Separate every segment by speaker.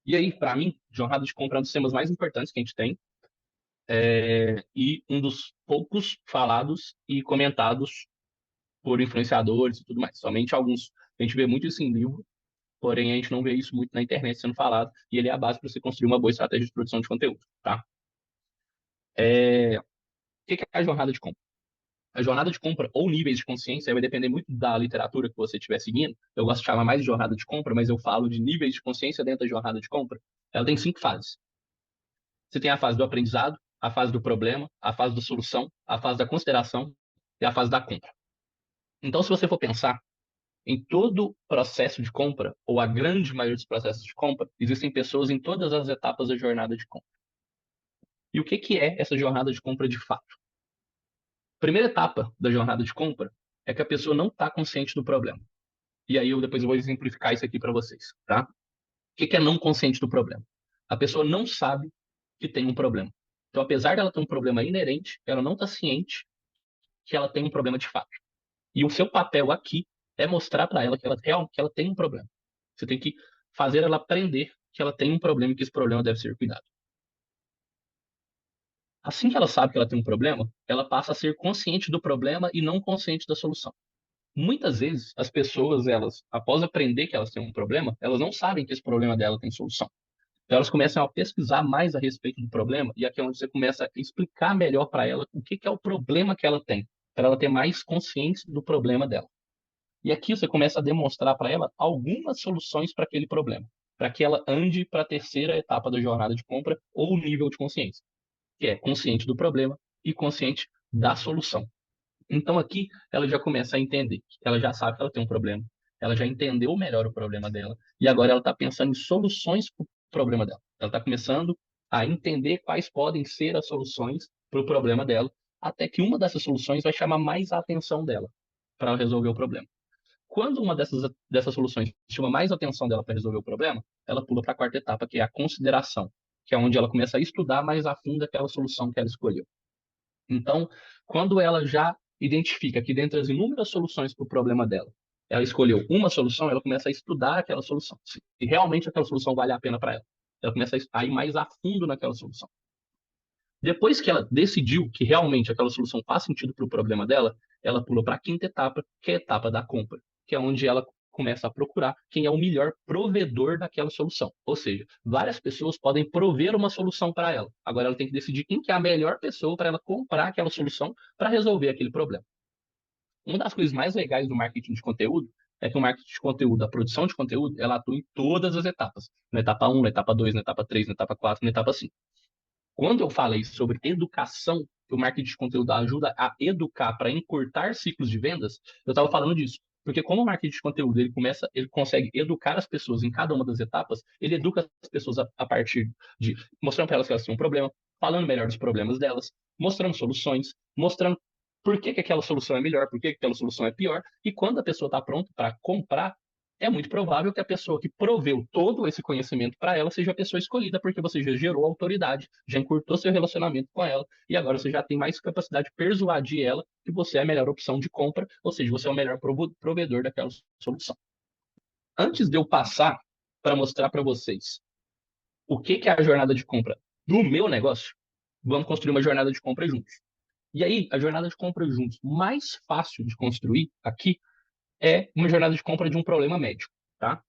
Speaker 1: E aí, para mim, jornada de compra é um dos temas mais importantes que a gente tem, e um dos poucos falados e comentados por influenciadores e tudo mais. Somente alguns. A gente vê muito isso em livro, porém a gente não vê isso muito na internet sendo falado, e ele é a base para você construir uma boa estratégia de produção de conteúdo, tá? O que é a jornada de compra? A jornada de compra ou níveis de consciência vai depender muito da literatura que você estiver seguindo. Eu gosto de chamar mais de jornada de compra, mas eu falo de níveis de consciência dentro da jornada de compra. Ela tem 5 fases. Você tem a fase do aprendizado, a fase do problema, a fase da solução, a fase da consideração e a fase da compra. Então, se você for pensar em todo processo de compra, ou a grande maioria dos processos de compra, existem pessoas em todas as etapas da jornada de compra. E o que é essa jornada de compra de fato? A primeira etapa da jornada de compra é que a pessoa não está consciente do problema. E aí eu depois vou exemplificar isso aqui para vocês, tá? O que é não consciente do problema? A pessoa não sabe que tem um problema. Então, apesar dela ter um problema inerente, ela não está ciente que ela tem um problema de fato. E o seu papel aqui é mostrar para ela que ela tem um problema. Você tem que fazer ela aprender que ela tem um problema e que esse problema deve ser cuidado. Assim que ela sabe que ela tem um problema, ela passa a ser consciente do problema e não consciente da solução. Muitas vezes, as pessoas, elas, após aprender que elas têm um problema, elas não sabem que esse problema dela tem solução. Então, elas começam a pesquisar mais a respeito do problema, e aqui é onde você começa a explicar melhor para ela o que é o problema que ela tem, para ela ter mais consciência do problema dela. E aqui você começa a demonstrar para ela algumas soluções para aquele problema, para que ela ande para a terceira etapa da jornada de compra ou nível de consciência, que é consciente do problema e consciente da solução. Então aqui ela já começa a entender, ela já sabe que ela tem um problema, ela já entendeu melhor o problema dela e agora ela está pensando em soluções para o problema dela. Ela está começando a entender quais podem ser as soluções para o problema dela, até que uma dessas soluções vai chamar mais a atenção dela para resolver o problema. Quando uma dessas soluções chama mais a atenção dela para resolver o problema, ela pula para a quarta etapa, que é a consideração, que é onde ela começa a estudar mais a fundo aquela solução que ela escolheu. Então, quando ela já identifica que dentre as inúmeras soluções para o problema dela, ela escolheu uma solução, ela começa a estudar aquela solução. Se realmente aquela solução vale a pena para ela. Ela começa a ir mais a fundo naquela solução. Depois que ela decidiu que realmente aquela solução faz sentido para o problema dela, ela pula para a quinta etapa, que é a etapa da compra, que é onde ela começa a procurar quem é o melhor provedor daquela solução. Ou seja, várias pessoas podem prover uma solução para ela. Agora ela tem que decidir quem que é a melhor pessoa para ela comprar aquela solução para resolver aquele problema. Uma das coisas mais legais do marketing de conteúdo é que o marketing de conteúdo, a produção de conteúdo, ela atua em todas as etapas. Na etapa um, na etapa 2, na etapa 3, na etapa 4, na etapa 5. Quando eu falei sobre educação, que o marketing de conteúdo ajuda a educar para encurtar ciclos de vendas, eu estava falando disso. Porque como o marketing de conteúdo ele consegue educar as pessoas em cada uma das etapas, ele educa as pessoas a partir de mostrando para elas que elas têm um problema, falando melhor dos problemas delas, mostrando soluções, mostrando por que aquela solução é melhor, por que aquela solução é pior, e quando a pessoa está pronta para comprar, é muito provável que a pessoa que proveu todo esse conhecimento para ela seja a pessoa escolhida, porque você já gerou autoridade, já encurtou seu relacionamento com ela, e agora você já tem mais capacidade de persuadir ela que você é a melhor opção de compra, ou seja, você é o melhor provedor daquela solução. Antes de eu passar para mostrar para vocês o que é a jornada de compra do meu negócio, vamos construir uma jornada de compra juntos. E aí, a jornada de compra juntos mais fácil de construir aqui é uma jornada de compra de um problema médico, tá?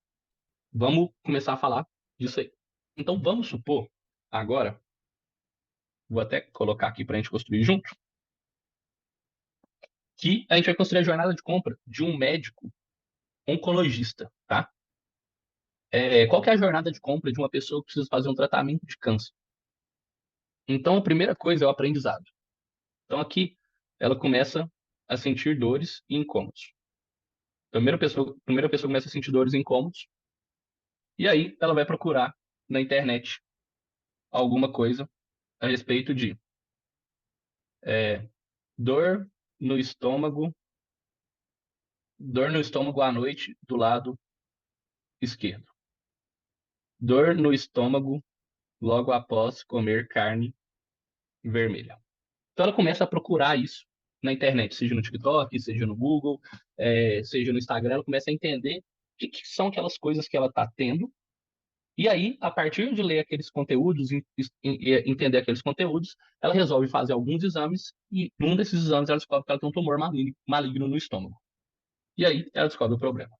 Speaker 1: Vamos começar a falar disso aí. Então, vamos supor, agora, vou até colocar aqui para a gente construir junto, que a gente vai construir a jornada de compra de um médico oncologista, tá? Qual que é a jornada de compra de uma pessoa que precisa fazer um tratamento de câncer? Então, a primeira coisa é o aprendizado. Então, aqui, ela começa a sentir dores e incômodos. A primeira pessoa começa a sentir dores e incômodos, e aí ela vai procurar na internet alguma coisa a respeito de é, dor no estômago, dor no estômago à noite do lado esquerdo. Dor no estômago logo após comer carne vermelha. Então ela começa a procurar isso na internet, seja no TikTok, seja no Google, seja no Instagram, ela começa a entender o que são aquelas coisas que ela está tendo E aí, a partir de ler aqueles conteúdos, e entender aqueles conteúdos, ela resolve fazer alguns exames e num desses exames ela descobre que ela tem um tumor maligno no estômago. E aí ela descobre o problema,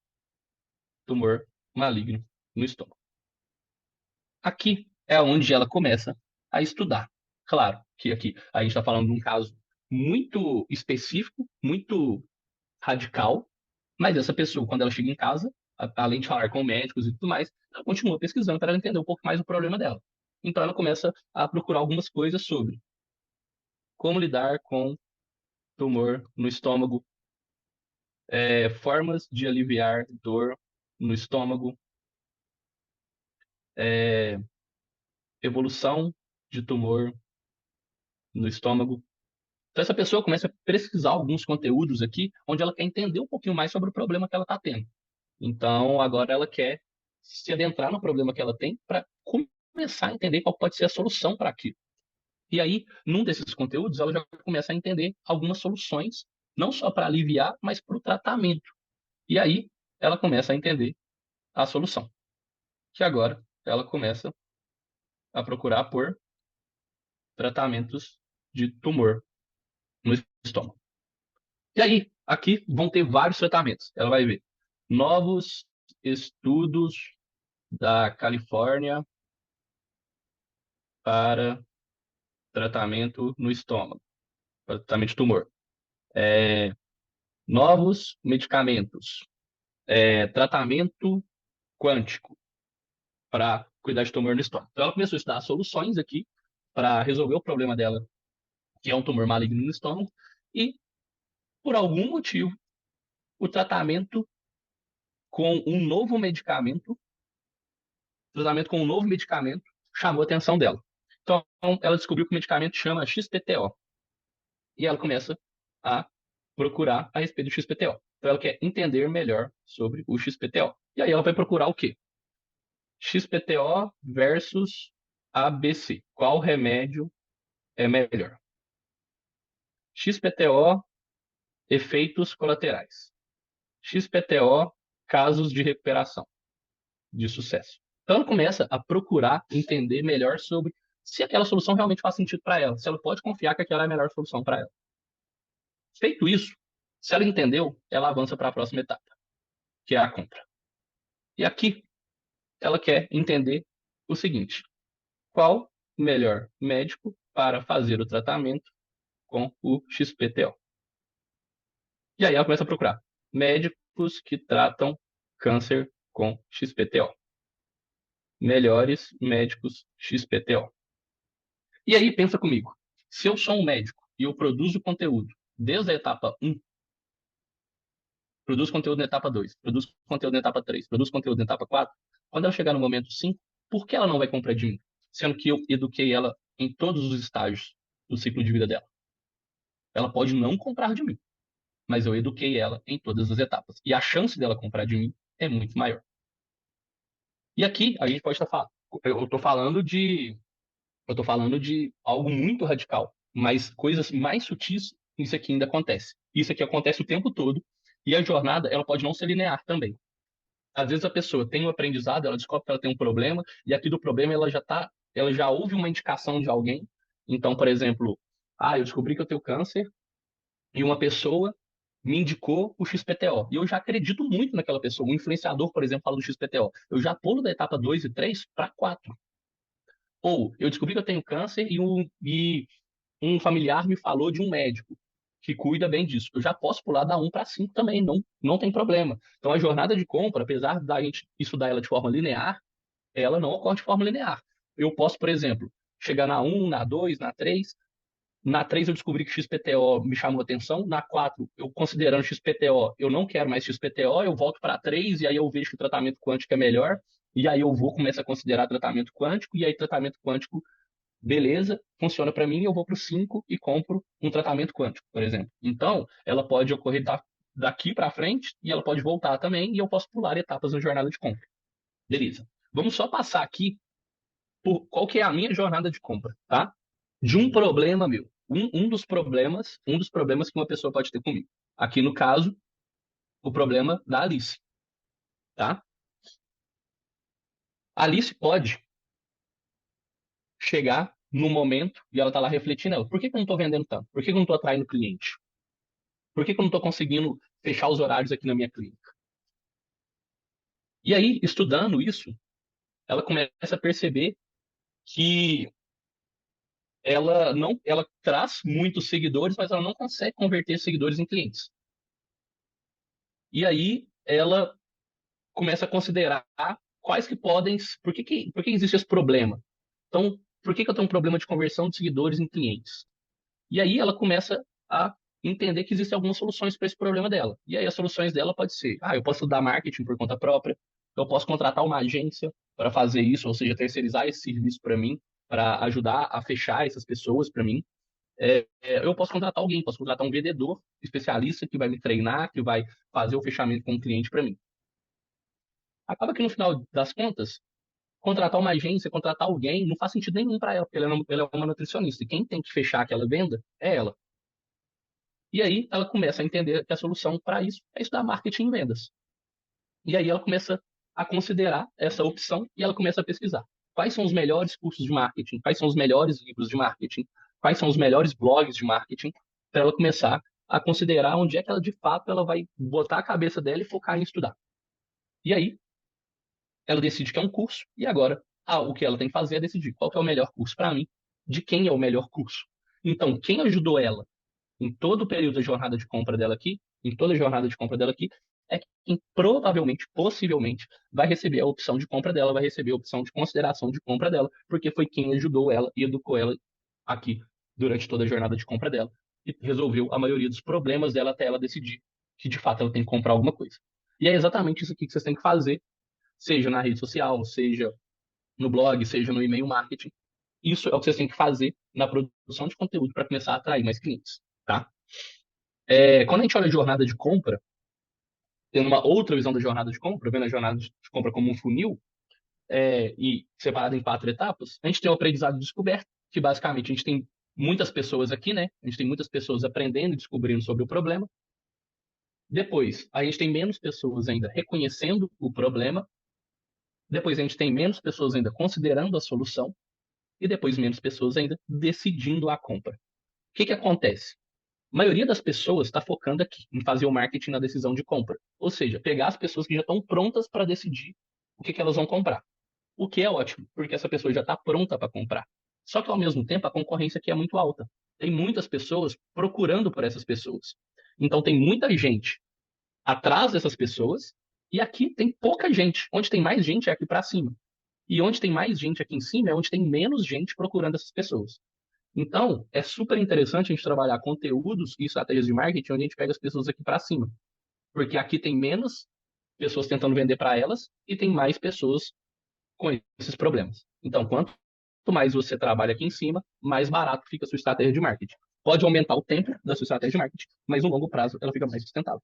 Speaker 1: tumor maligno no estômago. Aqui é onde ela começa a estudar. Claro que aqui a gente está falando de um caso muito específico, muito radical, mas essa pessoa, quando ela chega em casa, além de falar com médicos e tudo mais, ela continua pesquisando para ela entender um pouco mais o problema dela. Então ela começa a procurar algumas coisas sobre como lidar com tumor no estômago, formas de aliviar dor no estômago, é, evolução de tumor no estômago. Então, essa pessoa começa a pesquisar alguns conteúdos aqui, onde ela quer entender um pouquinho mais sobre o problema que ela está tendo. Então, agora ela quer se adentrar no problema que ela tem para começar a entender qual pode ser a solução para aquilo. E aí, num desses conteúdos, ela já começa a entender algumas soluções, não só para aliviar, mas para o tratamento. E aí, ela começa a entender a solução. Que agora ela começa a procurar por tratamentos de tumor no estômago. E aí, aqui vão ter vários tratamentos. Ela vai ver novos estudos da Califórnia para tratamento no estômago, para tratamento de tumor. Novos medicamentos, tratamento quântico para cuidar de tumor no estômago. Então, ela começou a estudar soluções aqui para resolver o problema dela, que é um tumor maligno no estômago, e, por algum motivo, o com um novo medicamento, tratamento com um novo medicamento chamou a atenção dela. Então, ela descobriu que o medicamento chama XPTO. E ela começa a procurar a respeito do XPTO. Então, ela quer entender melhor sobre o XPTO. E aí ela vai procurar o quê? XPTO versus ABC. Qual remédio é melhor? XPTO, efeitos colaterais. XPTO, casos de recuperação, de sucesso. Então, ela começa a procurar entender melhor sobre se aquela solução realmente faz sentido para ela, se ela pode confiar que aquela é a melhor solução para ela. Feito isso, se ela entendeu, ela avança para a próxima etapa, que é a compra. E aqui ela quer entender o seguinte: qual o melhor médico para fazer o tratamento com o XPTO? E aí ela começa a procurar médicos que tratam câncer com XPTO. Melhores médicos XPTO. E aí pensa comigo, se eu sou um médico e eu produzo conteúdo desde a etapa 1, produzo conteúdo na etapa 2, produzo conteúdo na etapa 3, produzo conteúdo na etapa 4, quando ela chegar no momento 5, por que ela não vai comprar de mim? Sendo que eu eduquei ela em todos os estágios do ciclo de vida dela. Ela pode não comprar de mim, mas eu eduquei ela em todas as etapas. E a chance dela comprar de mim é muito maior. E aqui a gente pode estar falando, eu estou falando de algo muito radical, mas coisas mais sutis, isso aqui ainda acontece. Isso aqui acontece o tempo todo e a jornada ela pode não ser linear também. Às vezes a pessoa tem um aprendizado, ela descobre que ela tem um problema e aqui do problema ela já ouve uma indicação de alguém. Então, por exemplo, eu descobri que eu tenho câncer e uma pessoa me indicou o XPTO. E eu já acredito muito naquela pessoa. Um influenciador, por exemplo, fala do XPTO. Eu já pulo da etapa 2 e 3 para 4. Ou eu descobri que eu tenho câncer e um familiar me falou de um médico que cuida bem disso. Eu já posso pular da 1 para 5 também, não tem problema. Então a jornada de compra, apesar da gente estudar ela de forma linear, ela não ocorre de forma linear. Eu posso, por exemplo, chegar na 1, na 2, na 3. Na 3 eu descobri que XPTO me chamou atenção. Na 4, eu considerando XPTO, eu não quero mais XPTO, eu volto para 3 e aí eu vejo que o tratamento quântico é melhor. E aí eu vou começar a considerar tratamento quântico, e aí tratamento quântico beleza, funciona para mim, eu vou para o 5 e compro um tratamento quântico, por exemplo. Então, ela pode ocorrer daqui para frente e ela pode voltar também e eu posso pular etapas na jornada de compra. Beleza. Vamos só passar aqui por qual que é a minha jornada de compra, tá? De um problema meu. Um dos problemas que uma pessoa pode ter comigo. Aqui no caso, o problema da Alice, tá? A Alice pode chegar no momento e ela tá lá refletindo, por que que eu não tô vendendo tanto? Por que que eu não tô atraindo cliente? Por que que eu não tô conseguindo fechar os horários aqui na minha clínica? E aí, estudando isso, ela começa a perceber que ela traz muitos seguidores, mas ela não consegue converter seguidores em clientes. E aí ela começa a considerar quais que podem, por que existe esse problema? Então, por que que eu tenho um problema de conversão de seguidores em clientes? E aí ela começa a entender que existem algumas soluções para esse problema dela. E aí as soluções dela pode ser, eu posso estudar marketing por conta própria, eu posso contratar uma agência para fazer isso, ou seja, terceirizar esse serviço para mim, para ajudar a fechar essas pessoas para mim. Eu posso contratar alguém, posso contratar um vendedor especialista que vai me treinar, que vai fazer o fechamento com o cliente para mim. Acaba que no final das contas, contratar uma agência, contratar alguém, não faz sentido nenhum para ela, porque ela é uma nutricionista. E quem tem que fechar aquela venda é ela. E aí ela começa a entender que a solução para isso é estudar marketing e vendas. E aí ela começa a considerar essa opção e ela começa a pesquisar. Quais são os melhores cursos de marketing? Quais são os melhores livros de marketing? Quais são os melhores blogs de marketing? Para ela começar a considerar onde é que ela de fato ela vai botar a cabeça dela e focar em estudar. E aí ela decide que é um curso e agora o que ela tem que fazer é decidir qual que é o melhor curso para mim, de quem é o melhor curso. Então, quem ajudou ela em todo o período da jornada de compra dela aqui, em toda a jornada de compra dela aqui, é quem provavelmente, possivelmente, vai receber a opção de compra dela, vai receber a opção de consideração de compra dela, porque foi quem ajudou ela e educou ela aqui durante toda a jornada de compra dela e resolveu a maioria dos problemas dela até ela decidir que de fato ela tem que comprar alguma coisa. E é exatamente isso aqui que vocês têm que fazer, seja na rede social, seja no blog, seja no e-mail marketing. Isso é o que vocês têm que fazer na produção de conteúdo para começar a atrair mais clientes, tá? Quando a gente olha a jornada de compra, tendo uma outra visão da jornada de compra, vendo a jornada de compra como um funil, e separado em 4 etapas, a gente tem o aprendizado e descoberta, que basicamente a gente tem muitas pessoas aqui, né? A gente tem muitas pessoas aprendendo e descobrindo sobre o problema. Depois, a gente tem menos pessoas ainda reconhecendo o problema. Depois, a gente tem menos pessoas ainda considerando a solução. E depois, menos pessoas ainda decidindo a compra. O que que acontece? A maioria das pessoas está focando aqui em fazer o marketing na decisão de compra. Ou seja, pegar as pessoas que já estão prontas para decidir o que que elas vão comprar. O que é ótimo, porque essa pessoa já está pronta para comprar. Só que, ao mesmo tempo, a concorrência aqui é muito alta. Tem muitas pessoas procurando por essas pessoas. Então, tem muita gente atrás dessas pessoas e aqui tem pouca gente. Onde tem mais gente é aqui para cima. E onde tem mais gente aqui em cima é onde tem menos gente procurando essas pessoas. Então, é super interessante a gente trabalhar conteúdos e estratégias de marketing onde a gente pega as pessoas aqui para cima. Porque aqui tem menos pessoas tentando vender para elas e tem mais pessoas com esses problemas. Então, quanto mais você trabalha aqui em cima, mais barato fica a sua estratégia de marketing. Pode aumentar o tempo da sua estratégia de marketing, mas no longo prazo ela fica mais sustentável.